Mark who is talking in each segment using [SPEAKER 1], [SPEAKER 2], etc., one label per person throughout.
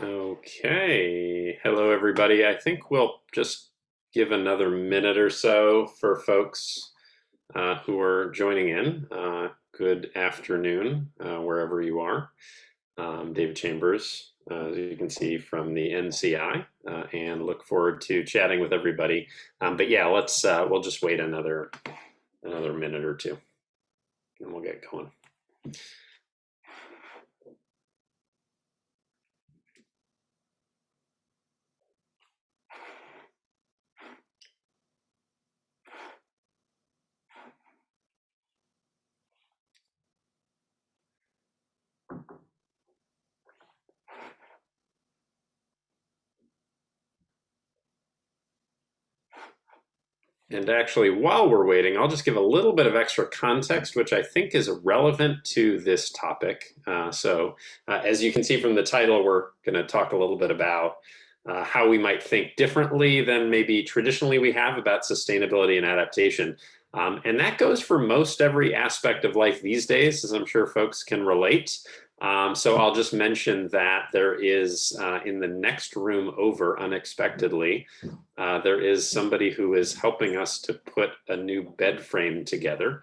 [SPEAKER 1] Okay. Hello, everybody. I think we'll just give another minute or so for folks who are joining in. Good afternoon, wherever you are. David Chambers, as you can see from the NCI, and look forward to chatting with everybody. But yeah, we'll just wait another minute or two, and we'll get going. And actually, while we're waiting, I'll just give a little bit of extra context, which I think is relevant to this topic. As you can see from the title, we're going to talk a little bit about how we might think differently than maybe traditionally we have about sustainability and adaptation. And that goes for most every aspect of life these days, as I'm sure folks can relate. So I'll just mention that there is in the next room over, unexpectedly, there is somebody who is helping us to put a new bed frame together.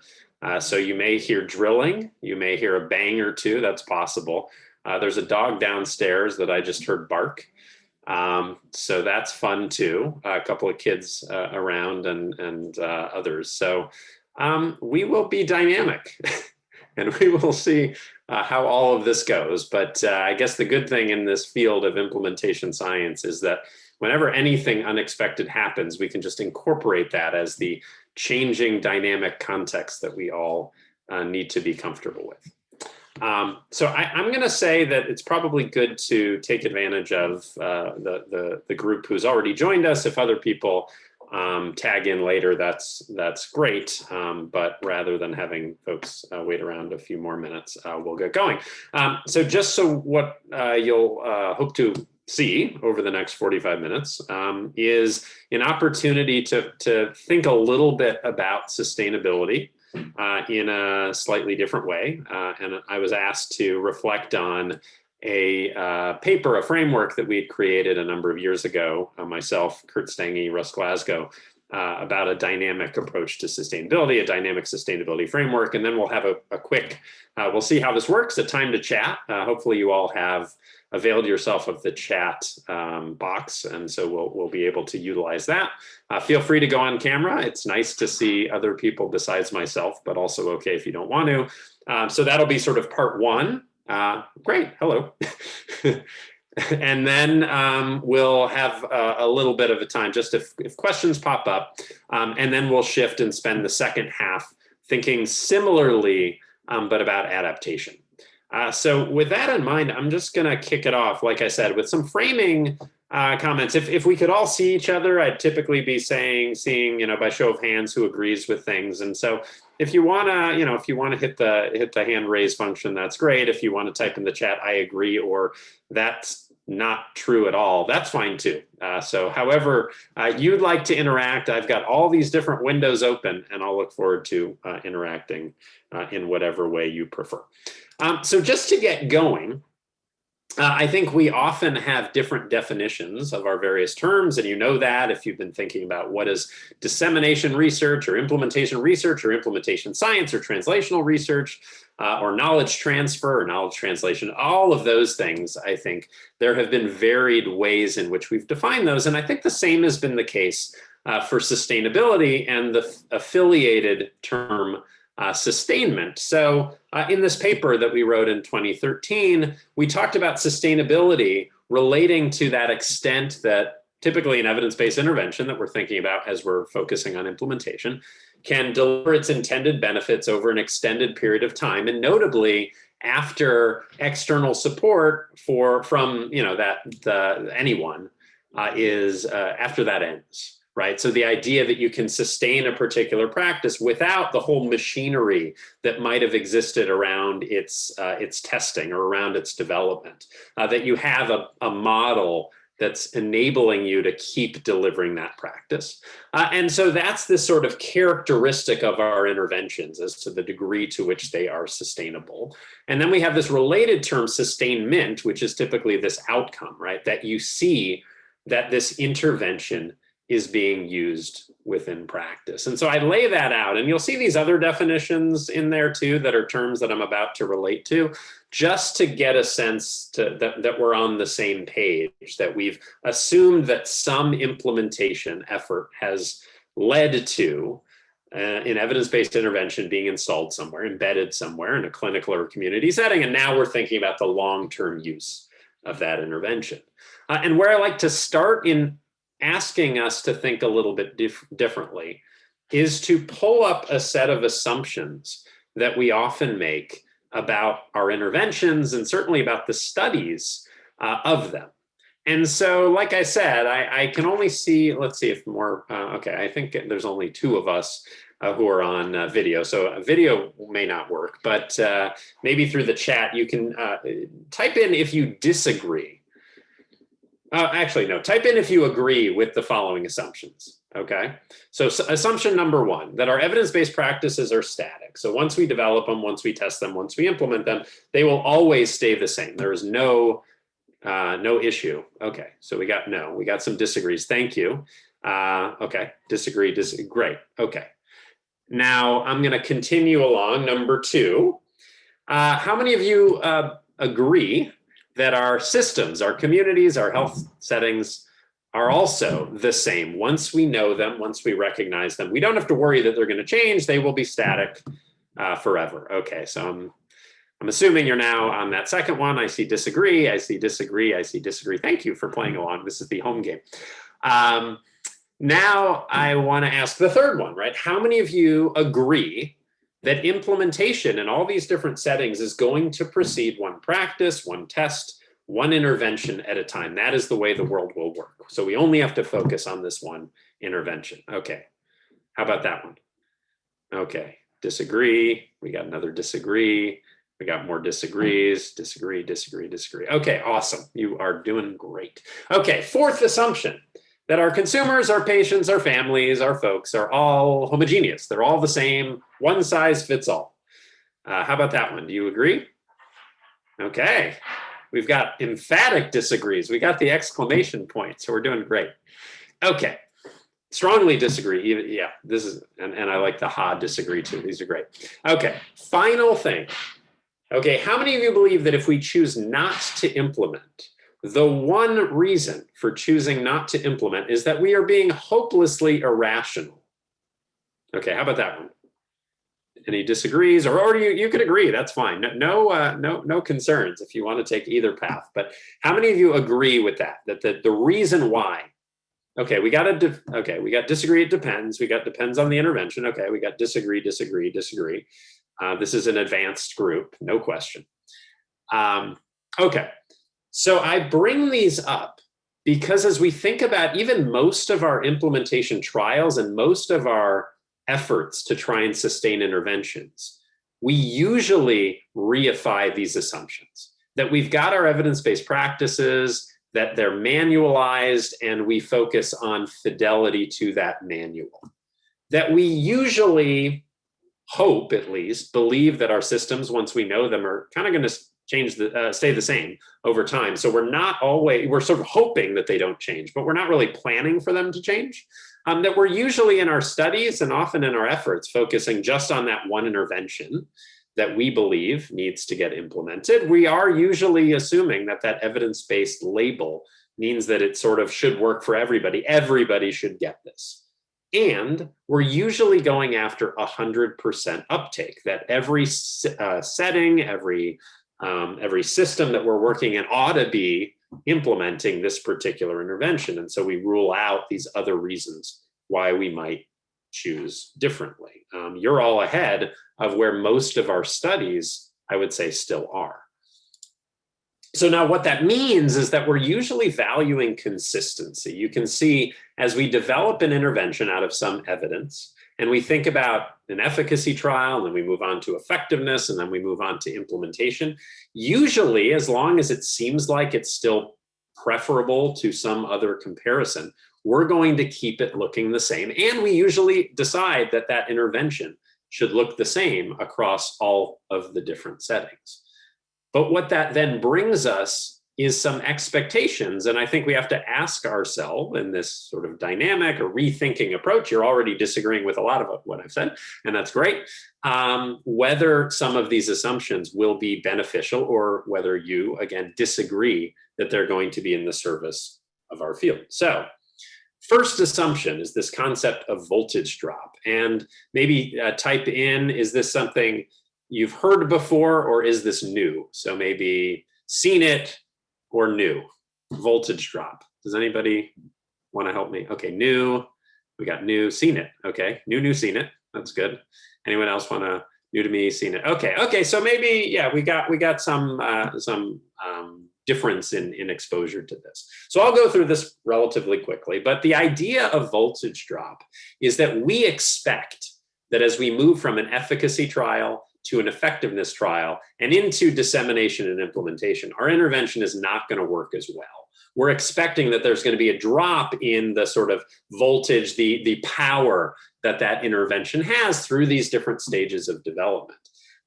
[SPEAKER 1] So you may hear drilling, you may hear a bang or two, that's possible. There's a dog downstairs that I just heard bark. So that's fun too. A couple of kids around and others. So we will be dynamic and we will see how all of this goes. But I guess the good thing in this field of implementation science is that whenever anything unexpected happens, we can just incorporate that as the changing dynamic context that we all need to be comfortable with. So I'm going to say that it's probably good to take advantage of the group who's already joined us. If other people tag in later, that's great. But rather than having folks wait around a few more minutes, we'll get going. So just so what you'll hope to see over the next 45 minutes is an opportunity to think a little bit about sustainability in a slightly different way. And I was asked to reflect on a paper, a framework that we had created a number of years ago, myself, Kurt Stange, Russ Glasgow, about a dynamic approach to sustainability, a dynamic sustainability framework. And then we'll have a quick, we'll see how this works, a time to chat. Hopefully you all have availed yourself of the chat box, and so we'll be able to utilize that. Feel free to go on camera. It's nice to see other people besides myself, but also okay if you don't want to. So that'll be sort of part one. Great, hello. And then we'll have a little bit of a time just if questions pop up, and then we'll shift and spend the second half thinking similarly, but about adaptation. So with that in mind, I'm just going to kick it off, like I said, with some framing comments. If we could all see each other, I'd typically be seeing, by show of hands who agrees with things. And so if you want to, hit the hand raise function, that's great. If you want to type in the chat, I agree, or that's not true at all, that's fine too. So however you'd like to interact, I've got all these different windows open, and I'll look forward to interacting in whatever way you prefer. So just to get going, I think we often have different definitions of our various terms, and you know that if you've been thinking about what is dissemination research or implementation science or translational research or knowledge transfer or knowledge translation, all of those things, I think there have been varied ways in which we've defined those. And I think the same has been the case for sustainability and the affiliated term sustainment. So in this paper that we wrote in 2013, we talked about sustainability relating to that extent that typically an evidence-based intervention that we're thinking about as we're focusing on implementation can deliver its intended benefits over an extended period of time, and notably after external support from anyone is after that ends. Right. So the idea that you can sustain a particular practice without the whole machinery that might have existed around its testing or around its development, that you have a model that's enabling you to keep delivering that practice. And so that's this sort of characteristic of our interventions as to the degree to which they are sustainable. And then we have this related term, sustainment, which is typically this outcome, right? That you see that this intervention is being used within practice. And so I lay that out, and you'll see these other definitions in there too that are terms that I'm about to relate to, just to get a sense that we're on the same page, that we've assumed that some implementation effort has led to an evidence-based intervention being installed somewhere, embedded somewhere in a clinical or community setting, and now we're thinking about the long-term use of that intervention. And where I like to start in asking us to think a little bit differently is to pull up a set of assumptions that we often make about our interventions and certainly about the studies of them. And so, like I said, I can only see, let's see if more, okay, I think there's only two of us who are on video. So a video may not work, but maybe through the chat, you can type in if you disagree. Actually, no, type in if you agree with the following assumptions, okay? So assumption number one, that our evidence-based practices are static. So once we develop them, once we test them, once we implement them, they will always stay the same. There is no issue. Okay, so we got some disagrees. Thank you. Okay, disagree, great, okay. Now I'm gonna continue along, number two. How many of you agree that our systems, our communities, our health settings are also the same once we know them, once we recognize them? We don't have to worry that they're going to change. They will be static forever. Okay, so I'm assuming you're now on that second one. I see disagree, I see disagree, I see disagree. Thank you for playing along. This is the home game. Now I want to ask the third one, right? How many of you agree that implementation in all these different settings is going to proceed one practice, one test, one intervention at a time? That is the way the world will work. So we only have to focus on this one intervention. Okay, how about that one? Okay, disagree, we got another disagree, we got more disagrees, disagree, disagree, disagree. Okay, awesome, you are doing great. Okay, fourth assumption, that our consumers, our patients, our families, our folks are all homogeneous. They're all the same, one size fits all. How about that one? Do you agree? Okay, we've got emphatic disagrees. We got the exclamation point, so we're doing great. Okay, strongly disagree. Yeah, this is, and I like the ha disagree too. These are great. Okay, final thing. Okay, how many of you believe that if we choose not to implement, the one reason for choosing not to implement is that we are being hopelessly irrational? Okay, how about that one? Any disagrees, or you could agree, that's fine. No concerns if you want to take either path. But how many of you agree with that? That the reason why? Okay, we got disagree, it depends. We got depends on the intervention. Okay, we got disagree, disagree, disagree. This is an advanced group, no question. Okay. So I bring these up because as we think about even most of our implementation trials and most of our efforts to try and sustain interventions, we usually reify these assumptions, that we've got our evidence-based practices, that they're manualized, and we focus on fidelity to that manual. That we usually hope, at least, believe that our systems, once we know them, are kind of going to stay the same over time. So we're sort of hoping that they don't change, but we're not really planning for them to change. That we're usually in our studies and often in our efforts focusing just on that one intervention that we believe needs to get implemented. We are usually assuming that that evidence-based label means that it sort of should work for everybody. Everybody should get this. And we're usually going after 100% uptake, that every setting, every system that we're working in ought to be implementing this particular intervention. And so we rule out these other reasons why we might choose differently. You're all ahead of where most of our studies, I would say, still are. So now what that means is that we're usually valuing consistency. You can see as we develop an intervention out of some evidence, and we think about an efficacy trial, and then we move on to effectiveness, and then we move on to implementation. Usually, as long as it seems like it's still preferable to some other comparison, we're going to keep it looking the same. And we usually decide that that intervention should look the same across all of the different settings. But what that then brings us is some expectations. And I think we have to ask ourselves in this sort of dynamic or rethinking approach, you're already disagreeing with a lot of what I've said, and that's great, whether some of these assumptions will be beneficial or whether you, again, disagree that they're going to be in the service of our field. So first assumption is this concept of voltage drop. And maybe type in, is this something you've heard before or is this new? So maybe seen it or new. Voltage drop. Does anybody want to help me? Okay, new. We got new, seen it. Okay, new, seen it. That's good. Anyone else want to, new to me, seen it? Okay. So maybe, yeah, we got some difference in exposure to this. So I'll go through this relatively quickly, but the idea of voltage drop is that we expect that as we move from an efficacy trial to an effectiveness trial and into dissemination and implementation, our intervention is not going to work as well. We're expecting that there's going to be a drop in the sort of voltage, the power that intervention has through these different stages of development.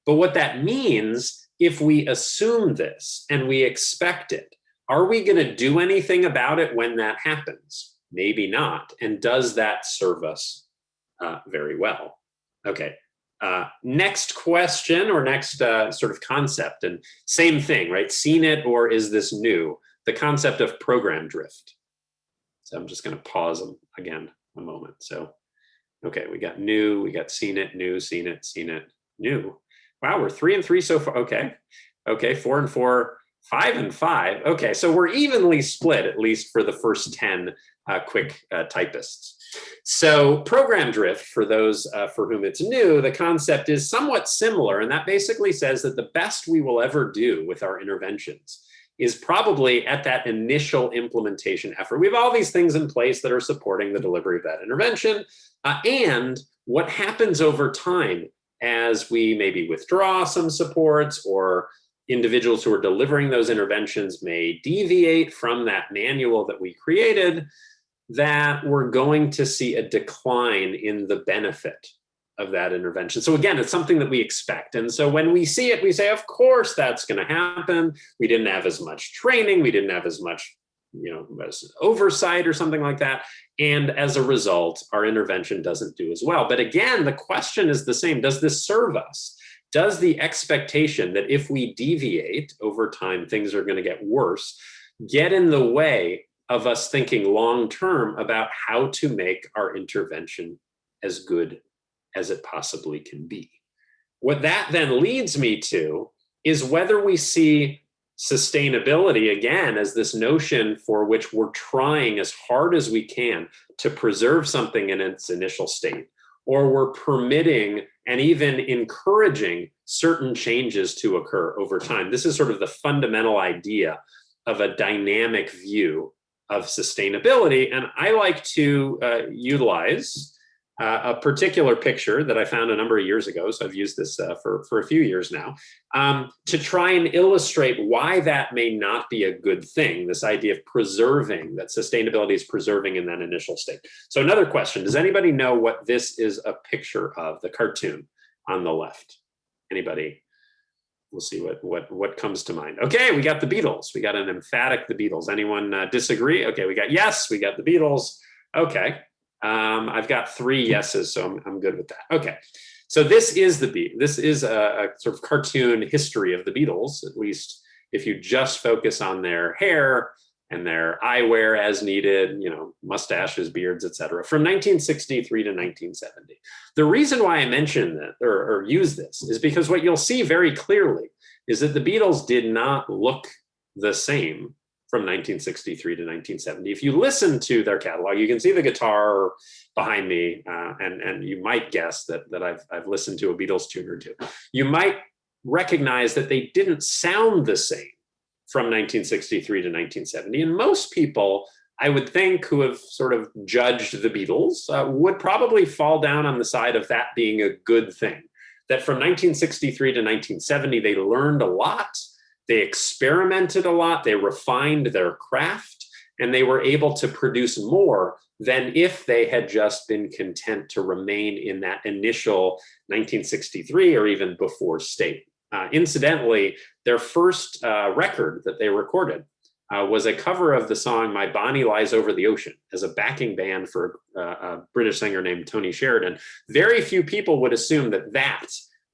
[SPEAKER 1] But what that means, if we assume this and we expect it, are we going to do anything about it when that happens? Maybe not. And does that serve us very well? Okay. Next question or next sort of concept, and same thing, right? Seen it or is this new? The concept of program drift. So I'm just going to pause them again a moment. So, okay, we got new, we got seen it, new, seen it, new. Wow, we're 3 and 3 so far. Okay, 4 and 4, 5 and 5. Okay, so we're evenly split, at least for the first 10 quick typists. So program drift, for those for whom it's new, the concept is somewhat similar, and that basically says that the best we will ever do with our interventions is probably at that initial implementation effort. We have all these things in place that are supporting the delivery of that intervention, and what happens over time as we maybe withdraw some supports or individuals who are delivering those interventions may deviate from that manual that we created, that we're going to see a decline in the benefit of that intervention. So again, it's something that we expect. And so when we see it, we say, of course, that's going to happen. We didn't have as much training. We didn't have as much, as oversight or something like that. And as a result, our intervention doesn't do as well. But again, the question is the same. Does this serve us? Does the expectation that if we deviate over time, things are going to get worse, get in the way of us thinking long-term about how to make our intervention as good as it possibly can be? What that then leads me to is whether we see sustainability, again, as this notion for which we're trying as hard as we can to preserve something in its initial state, or we're permitting and even encouraging certain changes to occur over time. This is sort of the fundamental idea of a dynamic view of sustainability. And I like to utilize a particular picture that I found a number of years ago. So I've used this for a few years now, to try and illustrate why that may not be a good thing, this idea of preserving, that sustainability is preserving in that initial state. So another question, does anybody know what this is a picture of, the cartoon on the left? Anybody? We'll see what comes to mind. Okay, we got the Beatles. We got an emphatic the Beatles. Anyone disagree? Okay, we got yes, we got the Beatles. Okay, I've got 3 yeses, so I'm good with that. Okay, so this is a sort of cartoon history of the Beatles, at least if you just focus on their hair and their eyewear as needed, mustaches, beards, etc., from 1963 to 1970. The reason why I mention that or use this is because what you'll see very clearly is that the Beatles did not look the same from 1963 to 1970. If you listen to their catalog, you can see the guitar behind me, and you might guess that I've listened to a Beatles tune or two. You might recognize that they didn't sound the same from 1963 to 1970. And most people, I would think, who have sort of judged the Beatles would probably fall down on the side of that being a good thing. That from 1963 to 1970, they learned a lot. They experimented a lot, they refined their craft, and they were able to produce more than if they had just been content to remain in that initial 1963 or even before state. Incidentally, their first record that they recorded was a cover of the song My Bonnie Lies Over the Ocean as a backing band for a British singer named Tony Sheridan. Very few people would assume that that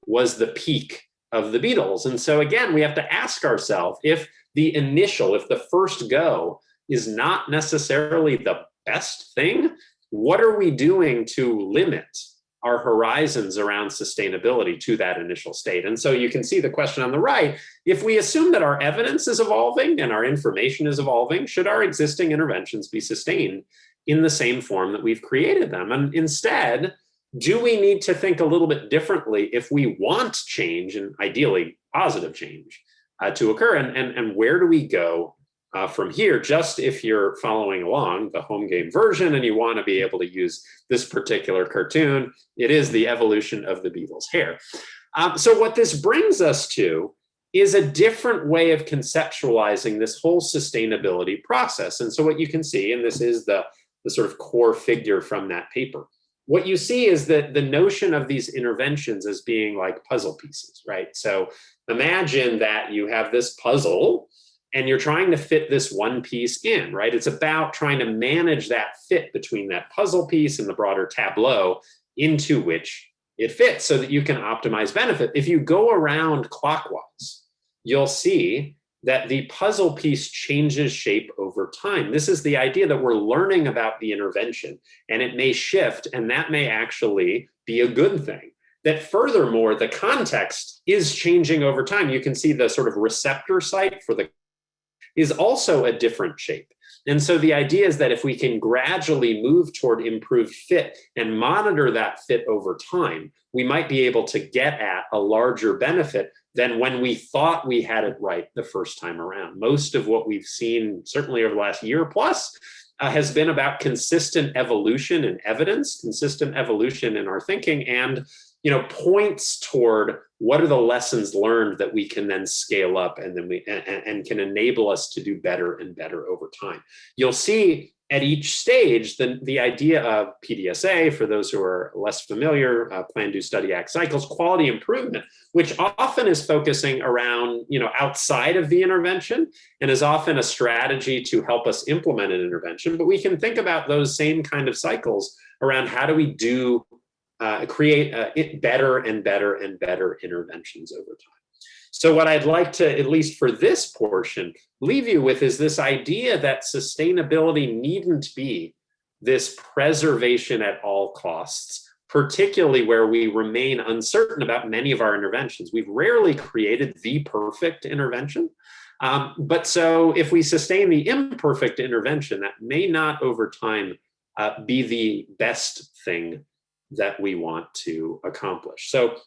[SPEAKER 1] was the peak of the Beatles. And so again, we have to ask ourselves, if the first go is not necessarily the best thing, what are we doing to limit our horizons around sustainability to that initial state? And so you can see the question on the right: if we assume that our evidence is evolving and our information is evolving, should our existing interventions be sustained in the same form that we've created them? And instead, do we need to think a little bit differently if we want change, and ideally positive change, to occur? And where do we go from here? Just if you're following along the home game version and you want to be able to use this particular cartoon, it is the evolution of the Beatles' hair. So what this brings us to is a different way of conceptualizing this whole sustainability process. And so what you can see, and this is the sort of core figure from that paper, what you see is that the notion of these interventions as being like puzzle pieces, right? So imagine that you have this puzzle and you're trying to fit this one piece in, right? It's about trying to manage that fit between that puzzle piece and the broader tableau into which it fits so that you can optimize benefit. If you go around clockwise, you'll see that the puzzle piece changes shape over time. This is the idea that we're learning about the intervention, and it may shift, and that may actually be a good thing. That furthermore, the context is changing over time. You can see the sort of receptor site for the is also a different shape. And so the idea is that if we can gradually move toward improved fit and monitor that fit over time, we might be able to get at a larger benefit than when we thought we had it right the first time around. Most of what we've seen, certainly over the last year plus, has been about consistent evolution in evidence, consistent evolution in our thinking, and points toward what are the lessons learned that we can then scale up and then and can enable us to do better and better over time. You'll see at each stage the idea of PDSA, for those who are less familiar, Plan, Do, Study, Act cycles, quality improvement, which often is focusing around outside of the intervention and is often a strategy to help us implement an intervention. But we can think about those same kind of cycles around how do we create better and better and better interventions over time. So what I'd like to, at least for this portion, leave you with is this idea that sustainability needn't be this preservation at all costs, particularly where we remain uncertain about many of our interventions. We've rarely created the perfect intervention. But so if we sustain the imperfect intervention, that may not over time be the best thing that we want to accomplish. So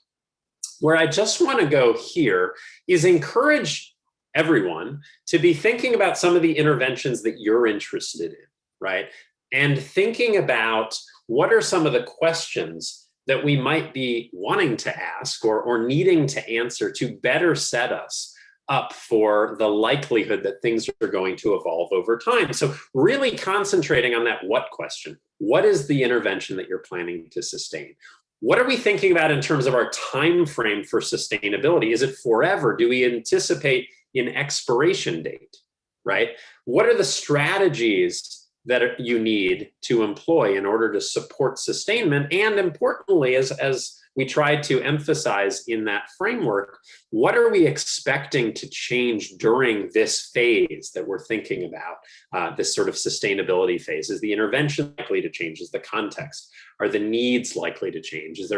[SPEAKER 1] where I just want to go here is encourage everyone to be thinking about some of the interventions that you're interested in, right? And thinking about what are some of the questions that we might be wanting to ask or needing to answer to better set us up for the likelihood that things are going to evolve over time. So really concentrating on that what question. What is the intervention that you're planning to sustain? What are we thinking about in terms of our time frame for sustainability? Is it forever? Do we anticipate an expiration date, right? What are the strategies that you need to employ in order to support sustainment? And importantly, as we tried to emphasize in that framework, what are we expecting to change during this phase that we're thinking about, this sort of sustainability phase? Is the intervention likely to change? Is the context? Are the needs likely to change? Is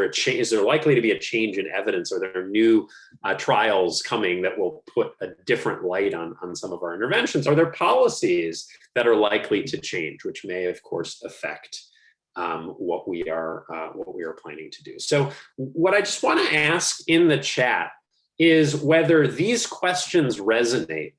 [SPEAKER 1] there likely to be a change in evidence? Are there new trials coming that will put a different light on some of our interventions? Are there policies that are likely to change, which may, of course, affect what we are planning to do? So what I just want to ask in the chat is whether these questions resonate,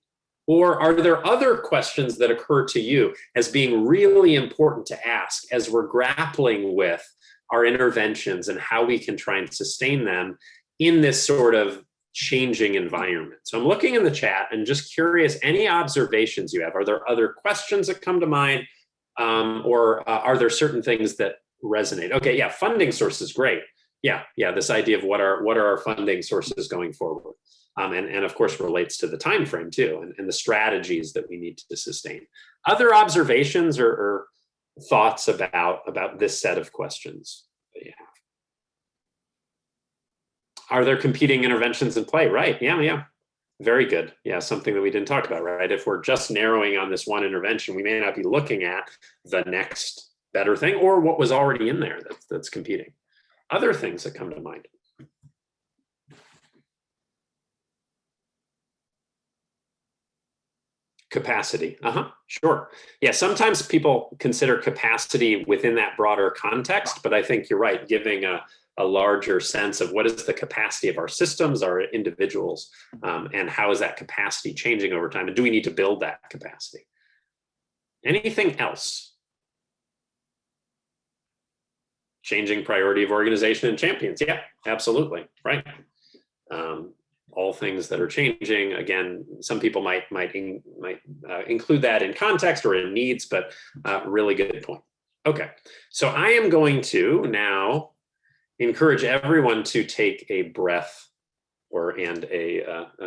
[SPEAKER 1] or are there other questions that occur to you as being really important to ask as we're grappling with our interventions and how we can try and sustain them in this sort of changing environment. So I'm looking in the chat and just curious, any observations you have? Are there other questions that come to mind? Or are there certain things that resonate? Okay, yeah, funding sources, great. Yeah, this idea of what are our funding sources going forward, and of course relates to the time frame too, and the strategies that we need to sustain. Other observations or thoughts about this set of questions that you have? Are there competing interventions in play? Right? Yeah. Very good. Yeah, something that we didn't talk about, right? If we're just narrowing on this one intervention, we may not be looking at the next better thing or what was already in there that's competing. Other things that come to mind. Capacity. Sure. Yeah, sometimes people consider capacity within that broader context, but I think you're right, giving a larger sense of what is the capacity of our systems, our individuals, and how is that capacity changing over time, and do we need to build that capacity? Anything else? Changing priority of organization and champions. Yeah, absolutely. Right. All things that are changing. Again, some people might include that in context or in needs, but really good point. Okay, so I am going to now encourage everyone to take a breath and a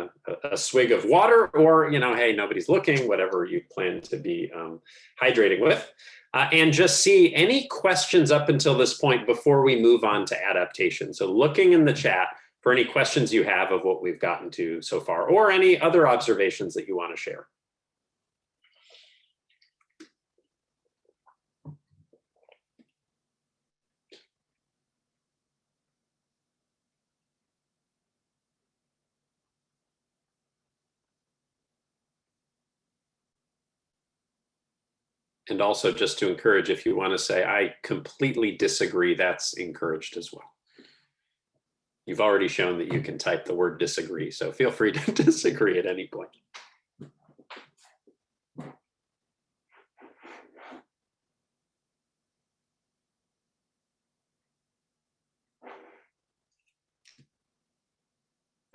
[SPEAKER 1] swig of water, or hey, nobody's looking, whatever you plan to be hydrating with, and just see any questions up until this point before we move on to adaptation. So looking in the chat for any questions you have of what we've gotten to so far, or any other observations that you want to share. And also just to encourage, if you want to say, I completely disagree, that's encouraged as well. You've already shown that you can type the word disagree, so feel free to disagree at any point.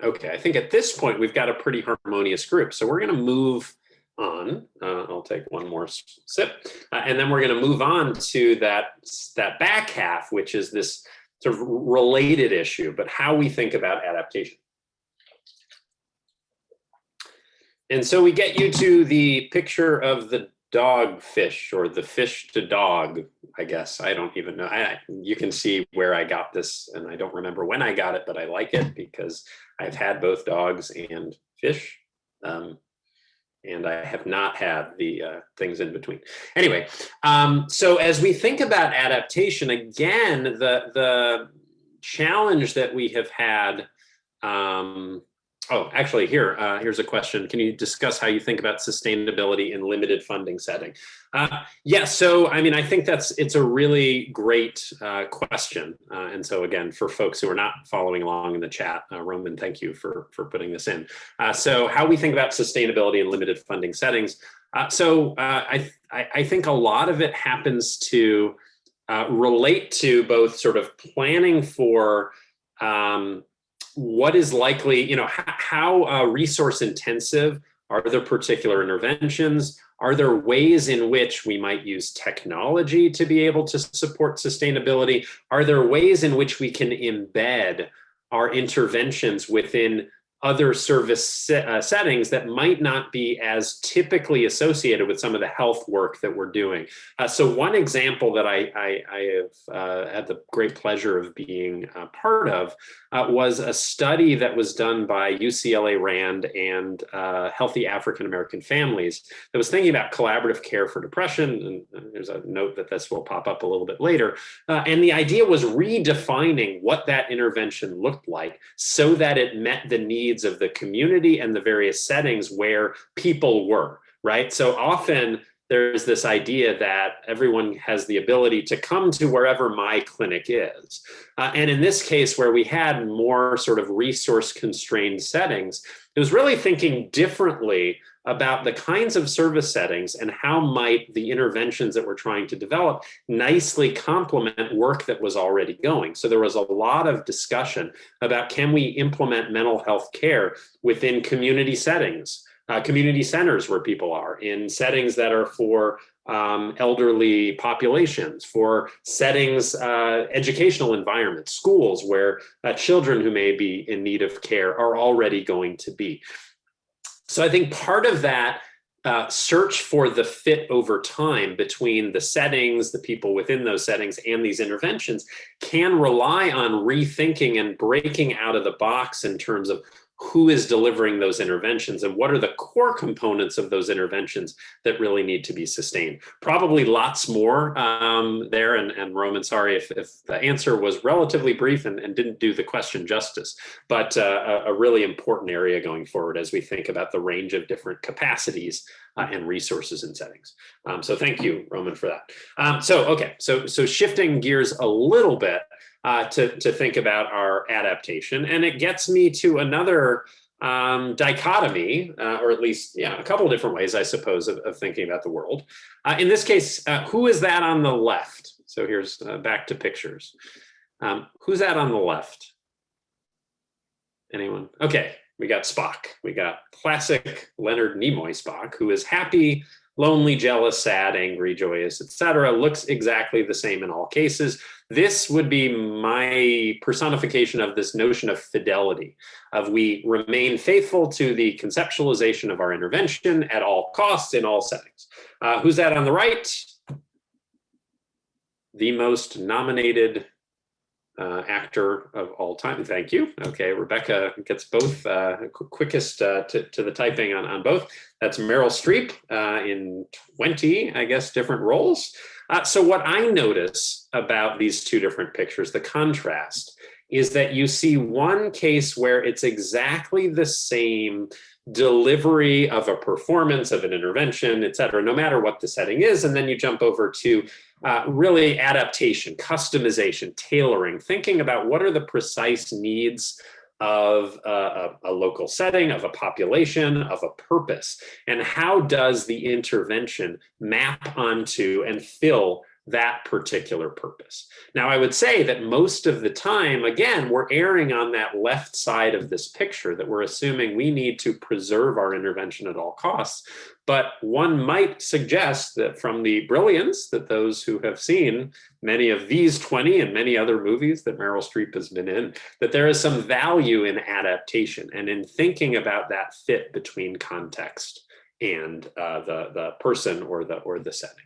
[SPEAKER 1] Okay, I think at this point we've got a pretty harmonious group, so we're going to move on. I'll take one more sip, and then we're going to move on to that back half, which is this sort of related issue, but how we think about adaptation. And so we get you to the picture of the dogfish, or the fish to dog, I guess. I don't even know. You can see where I got this, and I don't remember when I got it, but I like it because I've had both dogs and fish. And I have not had the things in between. Anyway, so as we think about adaptation, again, the challenge that we have had, actually here's a question. Can you discuss how you think about sustainability in limited funding setting? Yeah, so I mean, I think it's a really great question. And so again, for folks who are not following along in the chat, Roman, thank you for putting this in. So how we think about sustainability in limited funding settings. I think a lot of it happens to relate to both sort of planning for what is likely, how resource intensive are the particular interventions? Are there ways in which we might use technology to be able to support sustainability? Are there ways in which we can embed our interventions within other service settings that might not be as typically associated with some of the health work that we're doing? So one example that I have had the great pleasure of being part of was a study that was done by UCLA Rand and Healthy African American Families that was thinking about collaborative care for depression. And there's a note that this will pop up a little bit later. And the idea was redefining what that intervention looked like so that it met the needs of the community and the various settings where people were, right? So often there's this idea that everyone has the ability to come to wherever my clinic is. And in this case, where we had more sort of resource constrained settings, it was really thinking differently about the kinds of service settings and how might the interventions that we're trying to develop nicely complement work that was already going. So there was a lot of discussion about, can we implement mental health care within community settings, community centers where people are, in settings that are for elderly populations, for settings, educational environments, schools where children who may be in need of care are already going to be. So I think part of that search for the fit over time between the settings, the people within those settings, and these interventions can rely on rethinking and breaking out of the box in terms of who is delivering those interventions and what are the core components of those interventions that really need to be sustained. Probably lots more there, and Roman, sorry if the answer was relatively brief and didn't do the question justice, but a really important area going forward as we think about the range of different capacities and resources and settings. So thank you, Roman, for that. So shifting gears a little bit, to think about our adaptation. And it gets me to another dichotomy, or at least, a couple of different ways, I suppose, of thinking about the world. In this case, who is that on the left? So here's back to pictures. Who's that on the left? Anyone? Okay, we got Spock. We got classic Leonard Nimoy Spock, who is happy, lonely, jealous, sad, angry, joyous, etc. Looks exactly the same in all cases. This would be my personification of this notion of fidelity, of we remain faithful to the conceptualization of our intervention at all costs in all settings. Who's that on the right? The most nominated actor of all time. Thank you. Okay, Rebecca gets both quickest to the typing on both. That's Meryl Streep in 20, I guess, different roles. So what I notice about these two different pictures, the contrast, is that you see one case where it's exactly the same delivery of a performance, of an intervention, et cetera, no matter what the setting is. And then you jump over to really adaptation, customization, tailoring, thinking about what are the precise needs of a local setting, of a population, of a purpose, and how does the intervention map onto and fill that particular purpose. Now, I would say that most of the time, again, we're erring on that left side of this picture, that we're assuming we need to preserve our intervention at all costs. But one might suggest that from the brilliance that those who have seen many of these 20 and many other movies that Meryl Streep has been in, that there is some value in adaptation and in thinking about that fit between context and the person or the setting.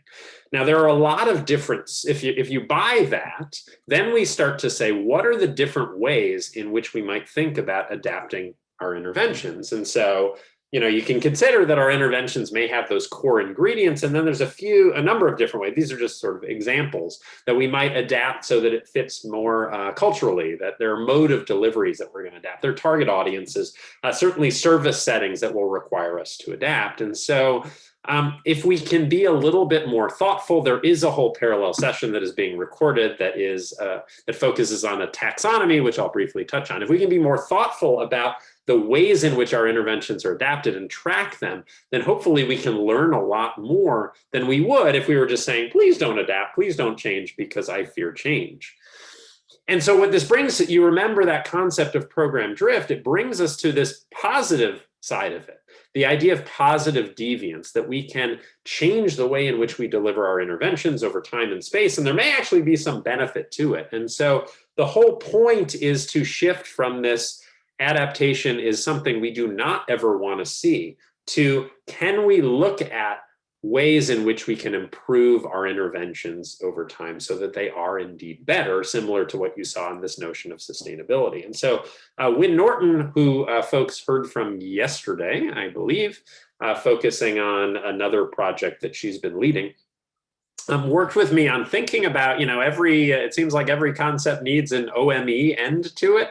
[SPEAKER 1] Now, there are a lot of different, if you buy that, then we start to say, what are the different ways in which we might think about adapting our interventions? And so, you can consider that our interventions may have those core ingredients, and then there's a number of different ways. These are just sort of examples that we might adapt so that it fits more culturally, that there are mode of deliveries that we're going to adapt. There are target audiences, certainly service settings that will require us to adapt. And so if we can be a little bit more thoughtful, there is a whole parallel session that is being recorded that focuses on a taxonomy, which I'll briefly touch on. If we can be more thoughtful about the ways in which our interventions are adapted and track them, then hopefully we can learn a lot more than we would if we were just saying, please don't adapt, please don't change because I fear change. And so what this brings, you remember that concept of program drift, it brings us to this positive side of it. The idea of positive deviance, that we can change the way in which we deliver our interventions over time and space, and there may actually be some benefit to it. And so the whole point is to shift from this adaptation is something we do not ever want to see, to can we look at ways in which we can improve our interventions over time so that they are indeed better, similar to what you saw in this notion of sustainability. And so Wynne Norton, who folks heard from yesterday, I believe, focusing on another project that she's been leading, worked with me on thinking about, it seems like every concept needs an OME end to it.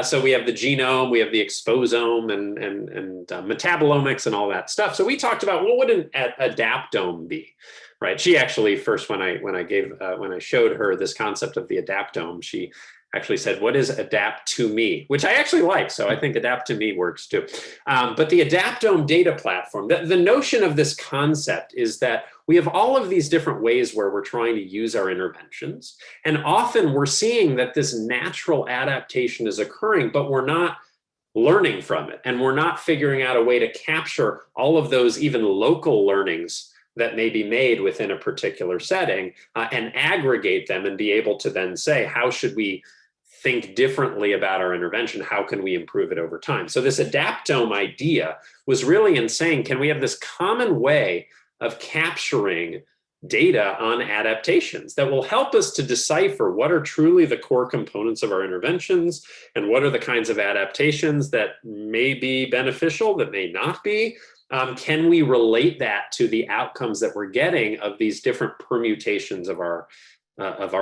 [SPEAKER 1] So we have the genome, we have the exposome, and metabolomics and all that stuff. So we talked about what would an adaptome be, right? She actually first, when I showed her this concept of the adaptome, she actually said, "What is adapt to me?" Which I actually like. So I think adapt to me works too. But the adaptome data platform, the notion of this concept is that we have all of these different ways where we're trying to use our interventions. And often we're seeing that this natural adaptation is occurring, but we're not learning from it. And we're not figuring out a way to capture all of those even local learnings that may be made within a particular setting and aggregate them and be able to then say, how should we think differently about our intervention? How can we improve it over time? So this adaptome idea was really in saying, can we have this common way of capturing data on adaptations that will help us to decipher what are truly the core components of our interventions and what are the kinds of adaptations that may be beneficial, that may not be. Can we relate that to the outcomes that we're getting of these different permutations of our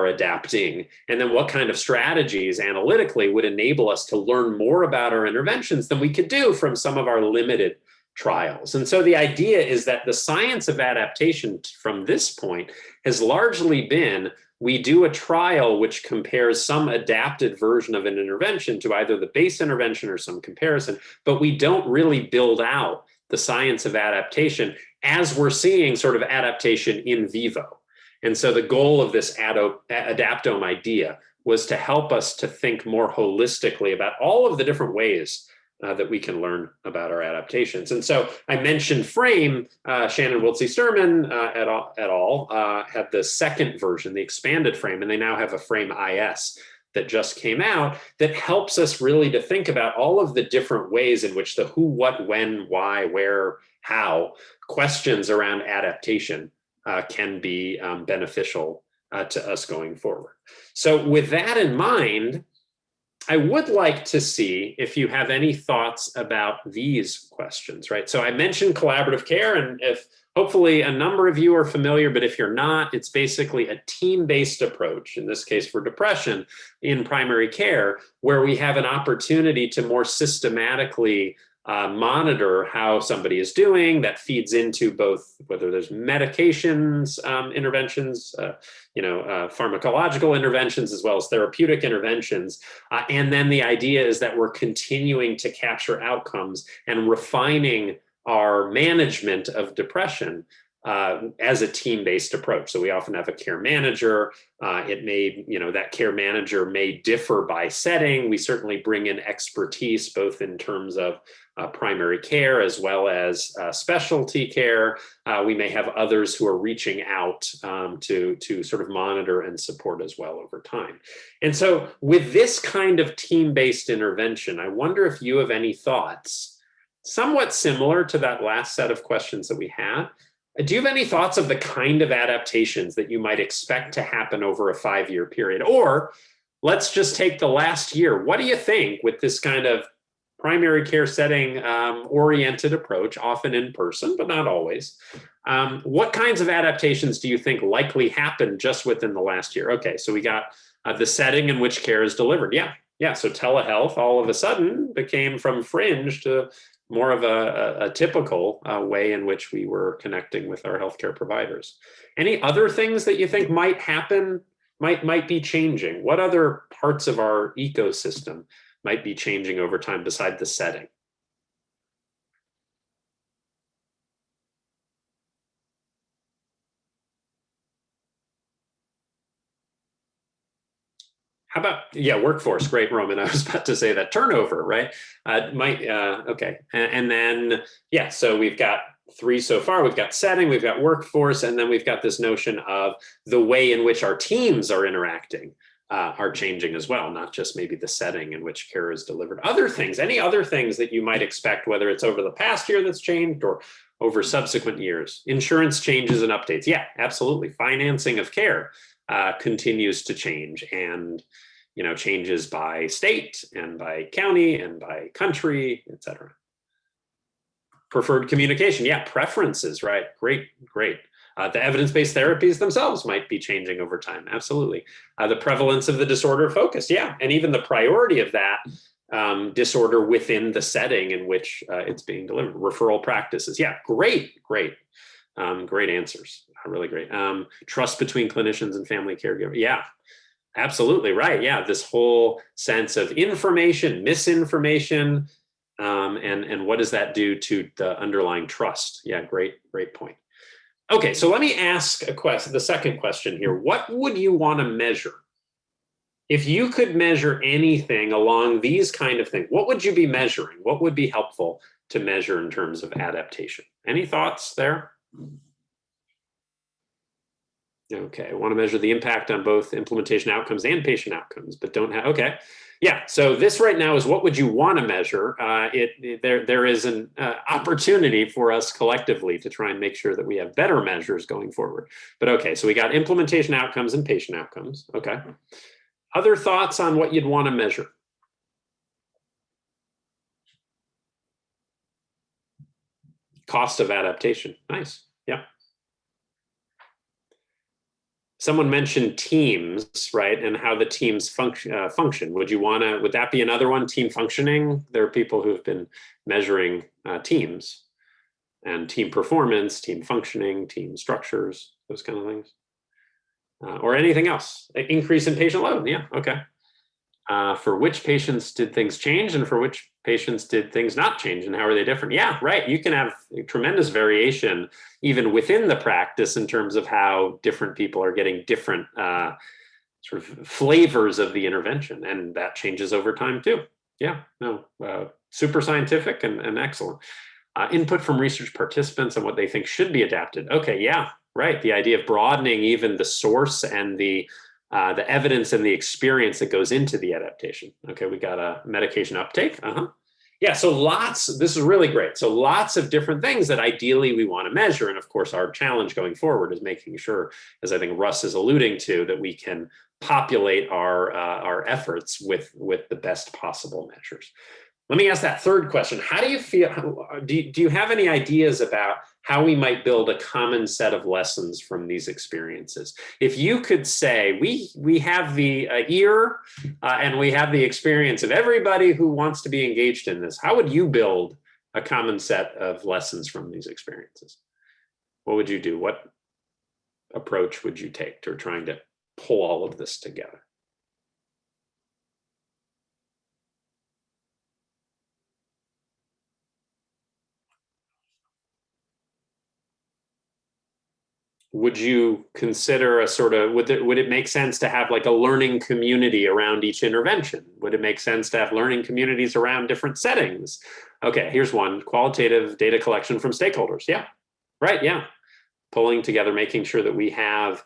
[SPEAKER 1] adapting? And then what kind of strategies analytically would enable us to learn more about our interventions than we could do from some of our limited trials? And so the idea is that the science of adaptation from this point has largely been, we do a trial which compares some adapted version of an intervention to either the base intervention or some comparison, but we don't really build out the science of adaptation as we're seeing sort of adaptation in vivo. And so the goal of this adaptome idea was to help us to think more holistically about all of the different ways that we can learn about our adaptations. And so I mentioned Frame. Shannon Wiltsey-Stirman et al. Had the second version, the expanded Frame, and they now have a Frame IS that just came out that helps us really to think about all of the different ways in which the who, what, when, why, where, how questions around adaptation can be beneficial to us going forward. So with that in mind, I would like to see if you have any thoughts about these questions, right? So I mentioned collaborative care, and if hopefully a number of you are familiar, but if you're not, it's basically a team-based approach, in this case for depression, in primary care, where we have an opportunity to more systematically monitor how somebody is doing. That feeds into both whether there's medications interventions, pharmacological interventions, as well as therapeutic interventions. And then the idea is that we're continuing to capture outcomes and refining our management of depression as a team-based approach. So we often have a care manager. It may, that care manager may differ by setting. We certainly bring in expertise, both in terms of primary care as well as specialty care. We may have others who are reaching out to sort of monitor and support as well over time. And so with this kind of team-based intervention, I wonder if you have any thoughts, somewhat similar to that last set of questions that we had. Do you have any thoughts of the kind of adaptations that you might expect to happen over a 5-year period? Or let's just take the last year. What do you think with this kind of primary care setting oriented approach, often in person, but not always? What kinds of adaptations do you think likely happened just within the last year? Okay, so we got the setting in which care is delivered. Yeah, so telehealth all of a sudden became from fringe to more of a typical way in which we were connecting with our healthcare providers. Any other things that you think might happen, might be changing? What other parts of our ecosystem might be changing over time beside the setting? How about, workforce, great, Roman. I was about to say that. Turnover, right? Okay. And then, so we've got 3 so far. We've got setting, we've got workforce, and then we've got this notion of the way in which our teams are interacting are changing as well, not just maybe the setting in which care is delivered. Any other things that you might expect, whether it's over the past year that's changed or over subsequent years? Insurance changes and updates. Yeah, absolutely. Financing of care continues to change, and changes by state and by county and by country, et cetera. Preferred communication, preferences, right? Great. The evidence-based therapies themselves might be changing over time. Absolutely. The prevalence of the disorder focus, yeah, and even the priority of that disorder within the setting in which it's being delivered. Referral practices, yeah, great. Great answers, really great. Trust between clinicians and family caregivers, yeah, absolutely right. Yeah, this whole sense of information, misinformation, and what does that do to the underlying trust? Yeah, great point. Okay, so let me ask a question, the second question here. What would you want to measure? If you could measure anything along these kind of things, what would you be measuring? What would be helpful to measure in terms of adaptation? Any thoughts there? Okay, I want to measure the impact on both implementation outcomes and patient outcomes, but don't have, okay. Yeah, so this right now is what would you want to measure? There is an opportunity for us collectively to try and make sure that we have better measures going forward. But okay, so we got implementation outcomes and patient outcomes, okay. Other thoughts on what you'd want to measure? Cost of adaptation, nice, yeah. Someone mentioned teams, right, and how the teams function. Would that be another one, team functioning? There are people who've been measuring teams and team performance, team functioning, team structures, those kind of things. Or anything else. Increase in patient load, yeah, okay. For which patients did things change and for which patients did things not change and how are they different? Yeah, right. You can have tremendous variation even within the practice in terms of how different people are getting different sort of flavors of the intervention, and that changes over time too. Yeah, no, super scientific and excellent. Input from research participants on what they think should be adapted. Okay, yeah, right. The idea of broadening even the source and the evidence and the experience that goes into the adaptation. Okay, we got a medication uptake. Yeah, so this is really great. So lots of different things that ideally we want to measure. And of course, our challenge going forward is making sure, as I think Russ is alluding to, that we can populate our efforts with the best possible measures. Let me ask that third question. How do you feel, do you have any ideas about how we might build a common set of lessons from these experiences? If you could say, we have the ear and we have the experience of everybody who wants to be engaged in this, how would you build a common set of lessons from these experiences? What would you do? What approach would you take to trying to pull all of this together? Would you consider a sort of, would it make sense to have like a learning community around each intervention? Would it make sense to have learning communities around different settings? Okay, here's one, qualitative data collection from stakeholders. Yeah, right, yeah. Pulling together, making sure that we have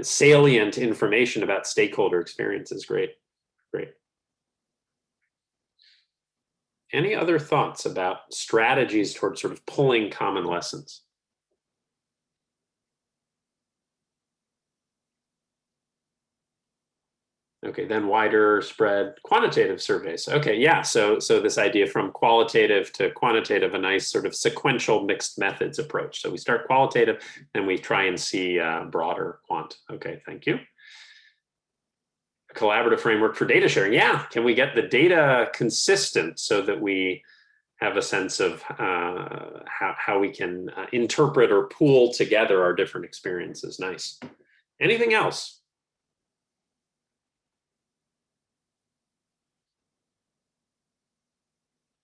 [SPEAKER 1] salient information about stakeholder experiences. Great. Any other thoughts about strategies towards sort of pulling common lessons? Okay, then wider spread quantitative surveys. Okay, yeah, so this idea from qualitative to quantitative, a nice sort of sequential mixed methods approach. So we start qualitative, and we try and see broader quant. Okay, thank you. A collaborative framework for data sharing. Yeah, can we get the data consistent so that we have a sense of how we can interpret or pool together our different experiences? Nice. Anything else?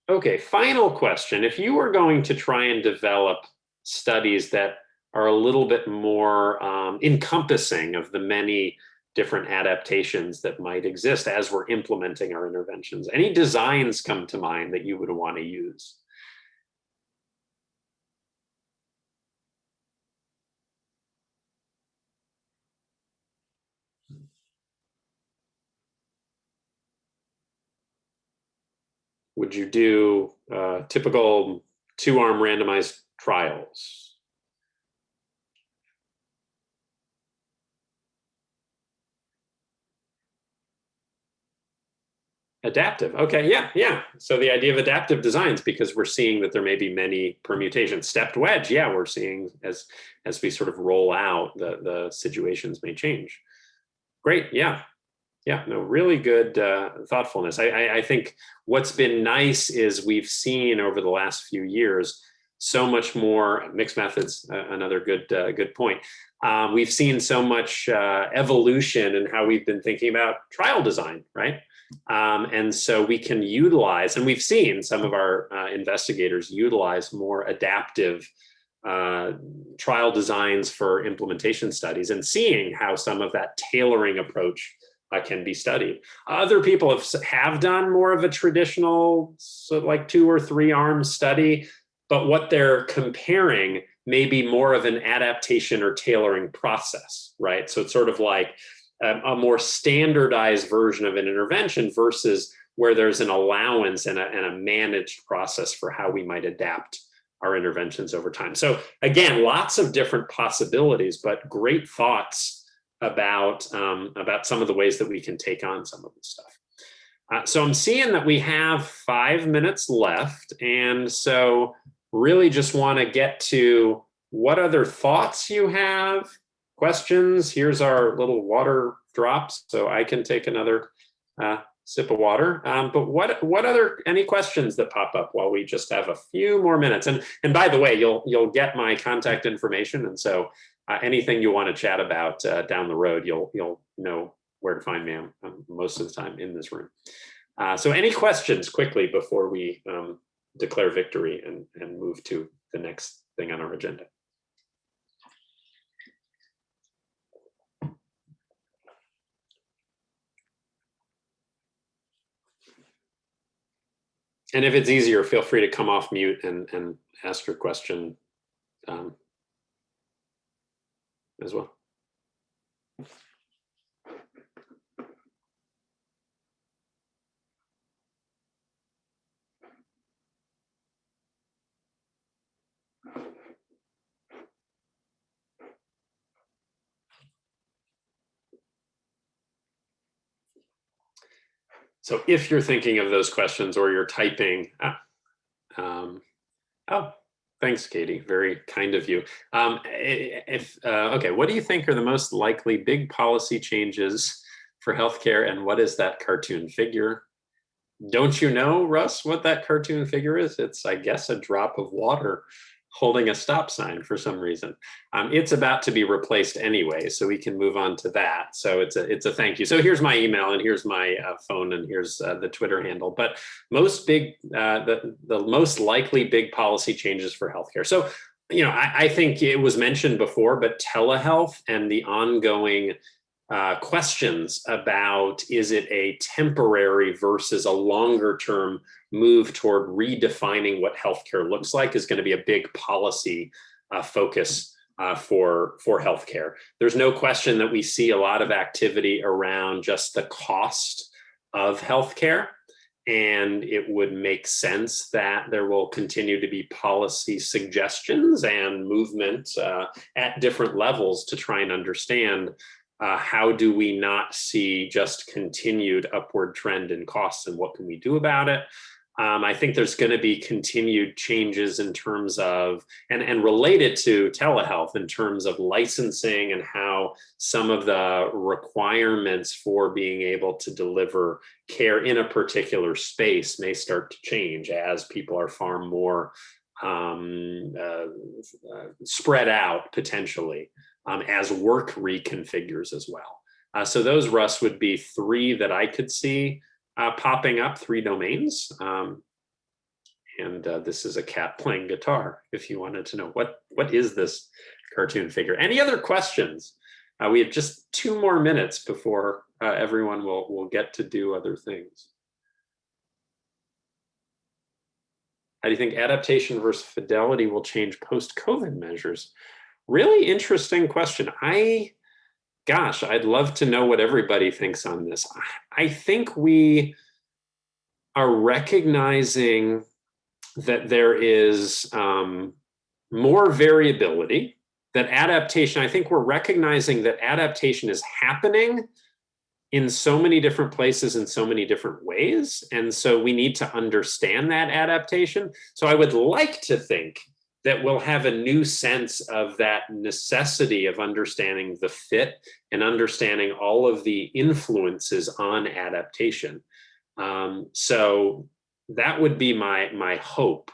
[SPEAKER 1] Okay, final question. If you were going to try and develop studies that are a little bit more encompassing of the many different adaptations that might exist as we're implementing our interventions, any designs come to mind that you would want to use? Would you do typical two-arm randomized trials? Adaptive. Okay, yeah. So the idea of adaptive designs, because we're seeing that there may be many permutations. Stepped wedge, yeah, we're seeing as we sort of roll out, the situations may change. Great, yeah. Yeah, no, really good thoughtfulness. I think what's been nice is we've seen over the last few years so much more mixed methods. Another good point. We've seen so much evolution in how we've been thinking about trial design, right? And so we can utilize, and we've seen some of our investigators utilize more adaptive trial designs for implementation studies, and seeing how some of that tailoring approach can be studied. Other people have done more of a traditional, so like 2 or 3 arm study, but what they're comparing may be more of an adaptation or tailoring process, right? So it's sort of like a more standardized version of an intervention versus where there's an allowance and a managed process for how we might adapt our interventions over time. So again, lots of different possibilities, but great thoughts about some of the ways that we can take on some of this stuff. So I'm seeing that we have 5 minutes left, and so really just want to get to what other thoughts you have, questions. Here's our little water drops, so I can take another sip of water. But what other, any questions that pop up while we just have a few more minutes? And by the way, you'll get my contact information, and so anything you want to chat about down the road, you'll know where to find me. I'm most of the time in this room. So any questions quickly before we declare victory and move to the next thing on our agenda? And if it's easier, feel free to come off mute and ask your question as well. So if you're thinking of those questions or you're typing, oh, thanks, Katie. Very kind of you. Okay, what do you think are the most likely big policy changes for healthcare, and what is that cartoon figure? Don't you know, Russ, what that cartoon figure is? It's, I guess, a drop of water holding a stop sign for some reason. It's about to be replaced anyway, so we can move on to that. So it's a thank you. So here's my email, and here's my phone, and here's the Twitter handle. But the most likely big policy changes for healthcare. So, I think it was mentioned before, but telehealth and the ongoing questions about, is it a temporary versus a longer term move toward redefining what healthcare looks like, is going to be a big policy focus for healthcare. There's no question that we see a lot of activity around just the cost of healthcare, and it would make sense that there will continue to be policy suggestions and movement at different levels to try and understand how do we not see just continued upward trend in costs, and what can we do about it? I think there's going to be continued changes in terms of, and related to telehealth, in terms of licensing and how some of the requirements for being able to deliver care in a particular space may start to change as people are far more spread out potentially, as work reconfigures as well. So those, Russ, would be 3 that I could see popping up, 3 domains. And this is a cat playing guitar, if you wanted to know what is this cartoon figure. Any other questions? We have just 2 more minutes before everyone will get to do other things. How do you think adaptation versus fidelity will change post-COVID measures? Really interesting question. Gosh, I'd love to know what everybody thinks on this. I think we are recognizing that there is more variability, that adaptation, I think we're recognizing that adaptation is happening, in so many different places in so many different ways. And so we need to understand that adaptation. So I would like to think that we'll have a new sense of that necessity of understanding the fit and understanding all of the influences on adaptation. So that would be my hope.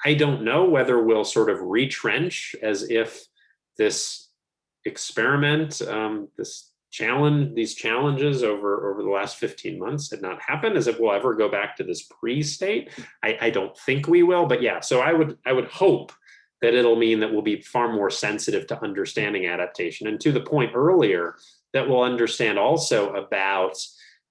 [SPEAKER 1] I don't know whether we'll sort of retrench as if this experiment, these challenges over the last 15 months had not happened, as if we'll ever go back to this pre-state. I don't think we will, but yeah, so I would hope that it'll mean that we'll be far more sensitive to understanding adaptation. And to the point earlier, that we'll understand also about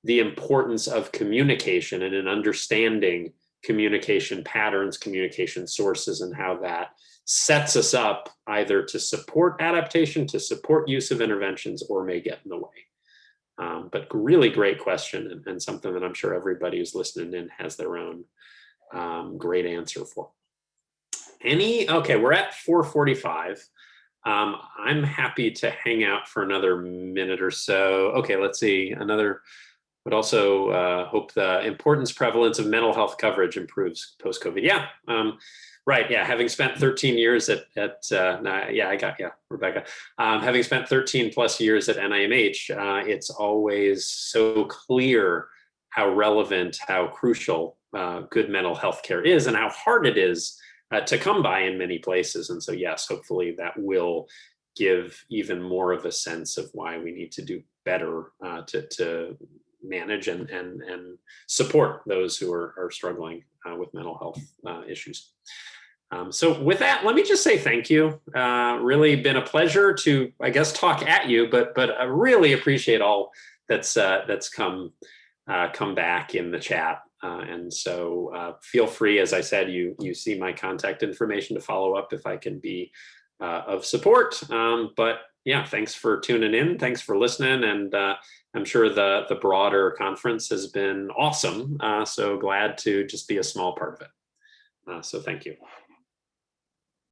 [SPEAKER 1] the importance of communication and in understanding communication patterns, communication sources, and how that sets us up either to support adaptation, to support use of interventions, or may get in the way. But really great question, and something that I'm sure everybody who's listening in has their own great answer for. Okay, we're at 4:45. I'm happy to hang out for another minute or so. Okay, let's see, but also hope the importance prevalence of mental health coverage improves post-COVID. Yeah, right. Yeah, having spent 13 years Rebecca. Having spent 13 plus years at NIMH, it's always so clear how relevant, how crucial good mental health care is, and how hard it is to come by in many places. And so, yes, hopefully that will give even more of a sense of why we need to do better to manage and support those who are struggling with mental health issues. So with that, let me just say thank you. Really been a pleasure to, I guess, talk at you, but I really appreciate all that's come back in the chat. And so feel free, as I said, you see my contact information to follow up if I can be of support. But yeah, thanks for tuning in. Thanks for listening. And I'm sure the broader conference has been awesome. So glad to just be a small part of it. So thank you.